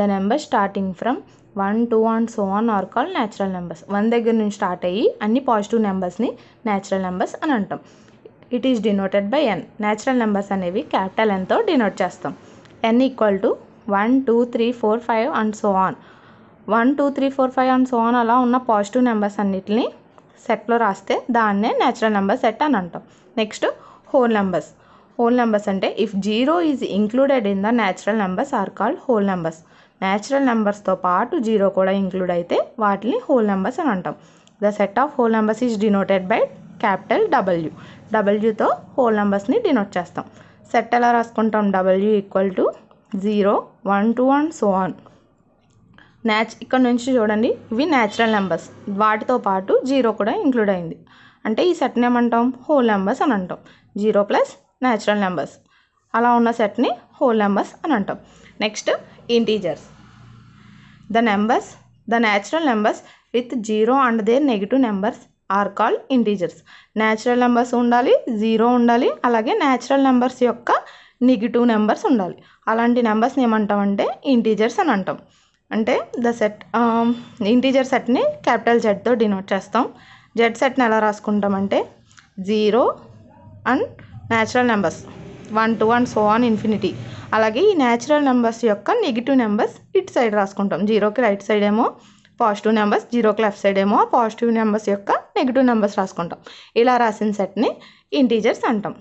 The number starting from 1, 2 and so on are called natural numbers. 1 దగ్గర నుంచి start అయ్యి అన్ని పాజిటివ్ నెంబర్స్ని న్యాచురల్ నెంబర్స్ అని అంటాం. It is denoted by n. Natural numbers అనేవి capital Nతో denote చేస్తాం. n equal to 1, 2, 3, 4, 5 and so on. 1, 2, 3, 4, 5 and so on అలా ఉన్న పాజిటివ్ నెంబర్స్ అన్నిటిని సెట్లో రాస్తే దాన్నే న్యాచురల్ నెంబర్ సెట్ అని అంటాం. Next whole numbers. Whole numbers అంటే if 0 is included in the natural numbers are called whole numbers. Natural నెంబర్స్తో పాటు 0 కూడా ఇంక్లూడ్ అయితే వాటిని హోల్ నెంబర్స్ అని అంటాం. The set of whole numbers is denoted by capital W. Wతో హోల్ నెంబర్స్ని డినోట్ చేస్తాం. సెట్ ఎలా రాసుకుంటాం? W equal to 0, 1, 2 and so on. ఇక్కడ నుంచి చూడండి, ఇవి న్యాచురల్ నెంబర్స్, వాటితో పాటు 0 కూడా ఇంక్లూడ్ అయింది అంటే ఈ సెట్ని ఏమంటాం? హోల్ నెంబర్స్ అని అంటాం. 0 ప్లస్ న్యాచురల్ నెంబర్స్ అలా ఉన్న సెట్ని హోల్ నెంబర్స్ అని అంటాం. Next integers. The natural numbers with 0 and their negative numbers are called integers. Natural numbers ఉండాలి, 0 ఉండాలి, అలాగే న్యాచురల్ నెంబర్స్ యొక్క నెగిటివ్ నెంబర్స్ ఉండాలి. అలాంటి నెంబర్స్ని ఏమంటామంటే ఇంటీజర్స్ అని అంటాం. అంటే ద సెట్ ఇంటీజర్ సెట్ని క్యాపిటల్ జెడ్తో డినోట్ చేస్తాం. జెడ్ సెట్ని ఎలా రాసుకుంటామంటే 0 and natural numbers 1, 2 and so on infinity. అలాగే ఈ న్యాచురల్ నెంబర్స్ యొక్క నెగిటివ్ నెంబర్స్ ఇటు సైడ్ రాసుకుంటాం. 0కి రైట్ సైడ్ ఏమో పాజిటివ్ నెంబర్స్, 0కి లెఫ్ట్ సైడ్ ఏమో పాజిటివ్ నెంబర్స్ యొక్క నెగిటివ్ నెంబర్స్ రాసుకుంటాం. ఇలా రాసిన సెట్ని ఇంటీజర్స్ అంటాం.